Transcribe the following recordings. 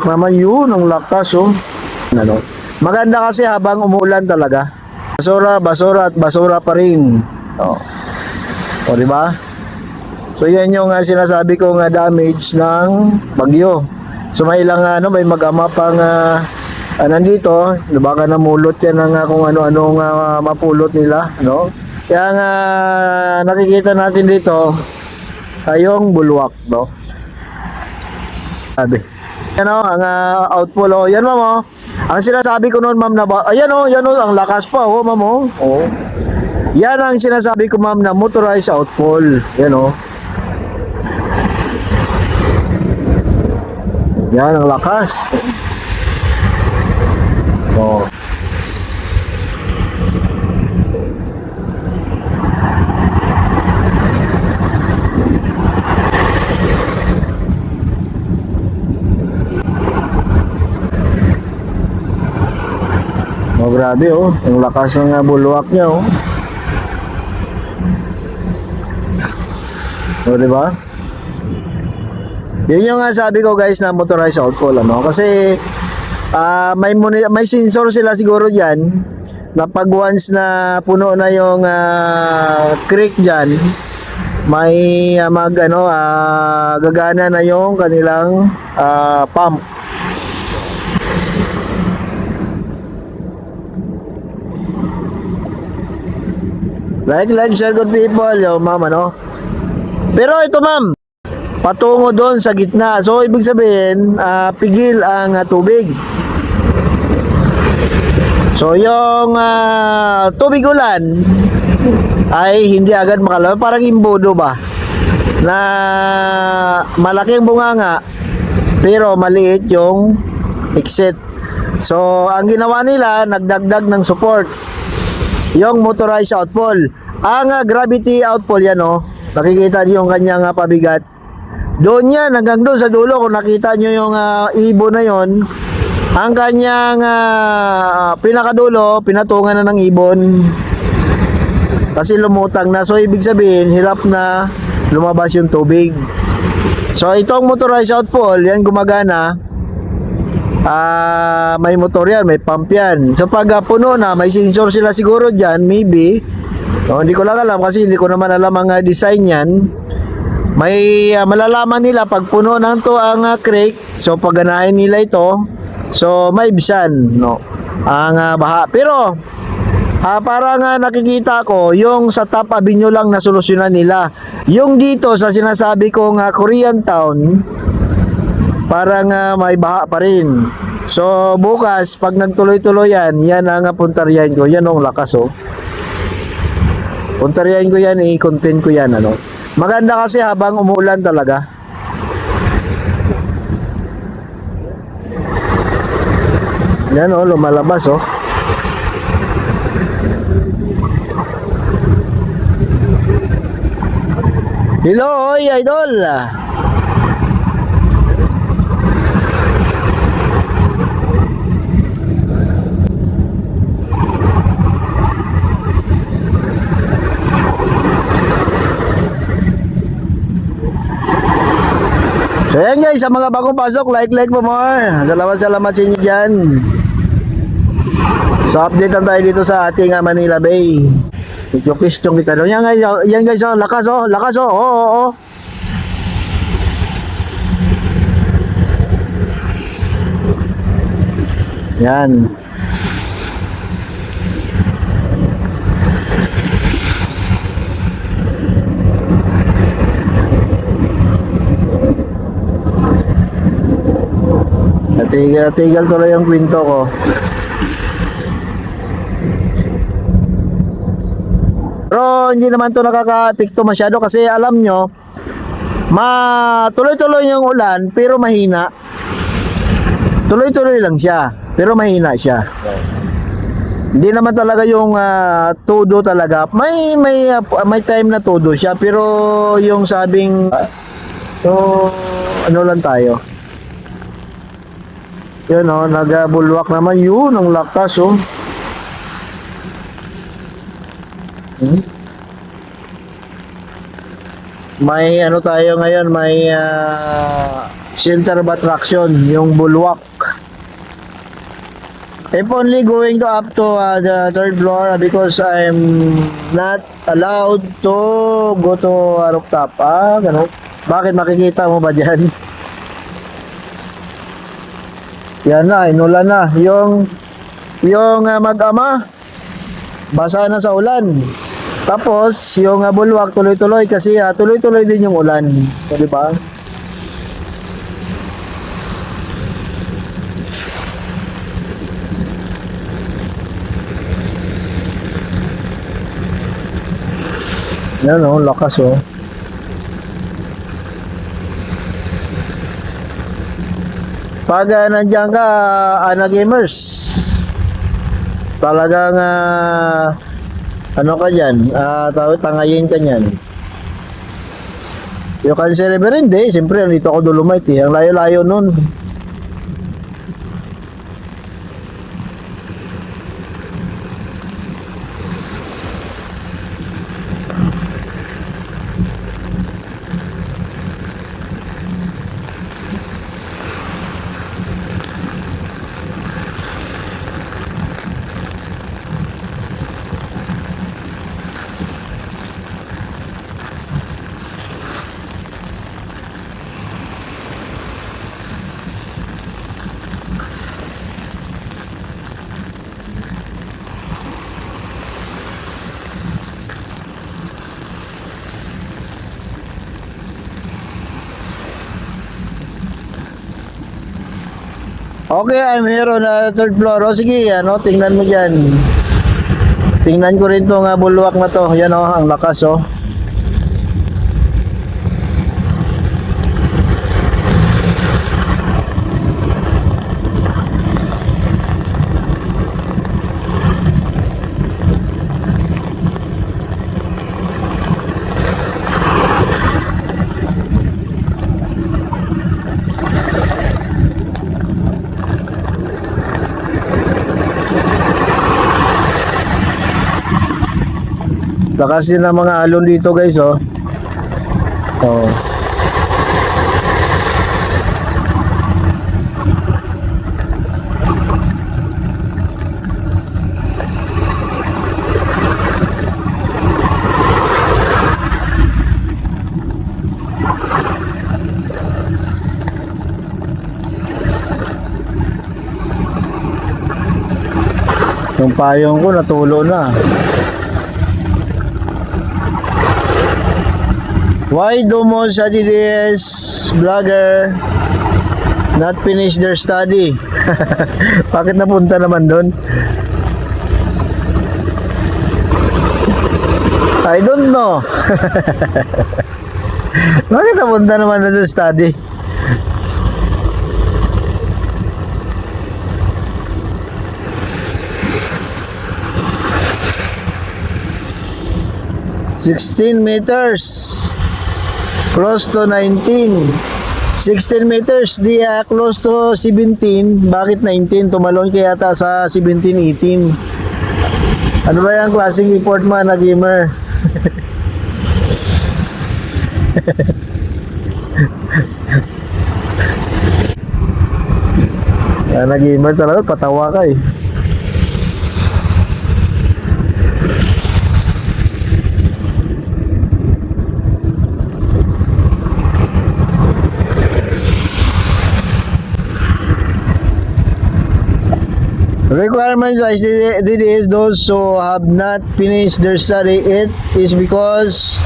Naman yun, ang lakas oh. Ano? Maganda kasi habang umuulan talaga. Basura, basura at basura pa rin. Oh. O di ba? So yan yung sinasabi ko nga damage ng bagyo. So may ilang may mag-ama pang nandito, baka namulot yan ng kung ano-anong mapulot nila, no? Kaya nga nakikita natin dito ay yung bulwak, no? Sabi. Yan o, ang outfall o. Yan ma'am o. Ang sinasabi ko noon ma'am na ayan o, yan o, ang lakas pa o ma'am o. Oh. Yan ang sinasabi ko ma'am na motorized outfall. Yan o. Yan ang lakas. Oh. Oh, grabe oh. Ang lakas ng bulwak niya oh. Oh, di ba? Yun yung sabi ko guys na motorized outfall ano kasi may sensor sila siguro diyan na pag once na puno na yung creek diyan may gagana na yung kanilang pump. Like, share good people, yo ma'am ano. Pero ito ma'am, patungo doon sa gitna. So ibig sabihin, pigil ang tubig. So yung tubig ulan ay hindi agad makalabas, parang imbudo ba? Na malaking bunganga pero maliit yung exit. So ang ginawa nila, nagdagdag ng support. Yung motorized outfall. Ang gravity outfall yan oh. Nakikita niyo yung kanyang pabigat. Doon yan, hanggang doon sa dulo. Kung nakita nyo yung ibon na yon, ang kanyang pinakadulo, pinatungan na ng ibon. Kasi lumutang na. So, ibig sabihin, hirap na lumabas yung tubig. So, itong motorized outfall, yan gumagana. May motor yan, may pump yan. So, pag puno na, may sensor sila siguro dyan, maybe. So, hindi ko lang alam kasi hindi ko naman alam ang design yan. May malalaman nila pag puno ng to ang creek. So pagganahin nila ito, so may bisan no ang baha. Pero parang nakikita ko yung sa Top Avenue lang na solusyonan nila. Yung dito sa sinasabi kong Korean Town, parang may baha pa rin. So bukas pag nagtuloy-tuloy yan ang puntaryahin ko. Yan ang lakas oh. Puntaryahin ko yan, i-content ko yan ano. Maganda kasi habang umuulan talaga. Yan oh, lumalabas oh. Hello, oy, idol. So yan guys, sa mga bagong pasok, like po more. Salamat sa inyo dyan. So update lang tayo dito sa ating Manila Bay. Question kita. Yan guys, oh, lakas oh, oh. Yan. Tigal ko lang yung kwento ko. Pero hindi naman to nakaka-epekto masyado kasi alam nyo, tuloy-tuloy yung ulan pero mahina. Tuloy-tuloy lang siya pero mahina siya. Hindi naman talaga yung todo talaga. May time na todo siya pero yung sabing so ano lang tayo. Yun o, nagabulwak naman yun, ang lakas o. May ano tayo ngayon, may center of attraction, yung bulwark. If only going to up to the third floor because I'm not allowed to go to rooftop. Ganun. Bakit, makikita mo ba dyan? Yan na, inulan na. Yung mag-ama, basa na sa ulan. Tapos, yung bulwark tuloy-tuloy kasi tuloy-tuloy din yung ulan. So, di ba? Yan o, lakas o. Pag nandiyan ka, gamers, talagang ano ka dyan, tangayin ka nyan. Yung Cancer River, hindi. Siyempre, nandito ako Dolomite eh. Ang layo-layo nun. Okay, I'm here on the third floor. O sige, tingnan mo dyan. Tingnan ko rin tong bulwark na to. Yan ang lakas oh. Lakas din ng mga alon dito guys oh. Oh. Yung payong ko natulo na. Why do most Adidas vlogger not finish their study? Bakit napunta naman doon? I don't know. Bakit napunta naman doon study? $16 meters. Close to 19. 16 meters, di close to 17. Bakit 19? Tumalon kaya yata sa 17, 18. Ano ba yung klaseng report mo na gamer? Na gamer talaga, patawa ka eh. Requirements I did is those who have not finished their study. It is because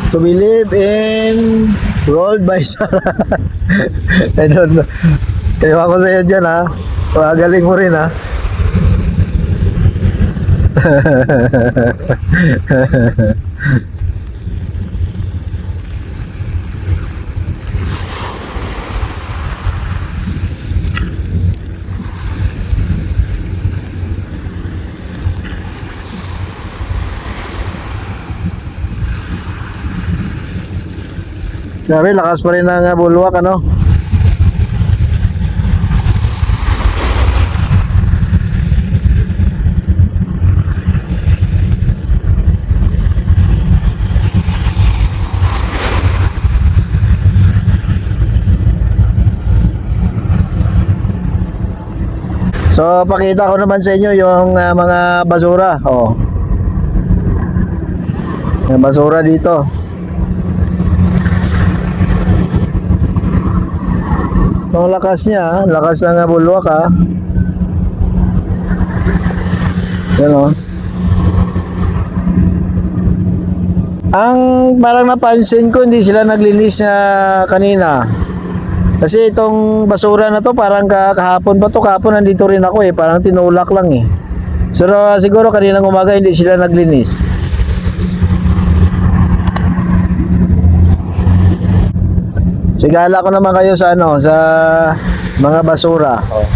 to believe in rolled by Sarah. I don't know. Kaya ako sa iyo dyan ha. Pagaling mo rin ha. Grabe, lakas pa rin ng bulwark ano. So, pakita ko naman sa inyo yung mga basura. Oh. Yung basura dito. Ang lakas niya, lakas ng bulwak ha. Yan o. Ang parang napansin ko, hindi sila naglinis kanina. Kasi itong basura na to, parang kahapon pa to, kahapon nandito rin ako eh, parang tinulak lang eh. So siguro kaninang umaga hindi sila naglinis. Sigala ko naman kayo sa sa mga basura. Oh.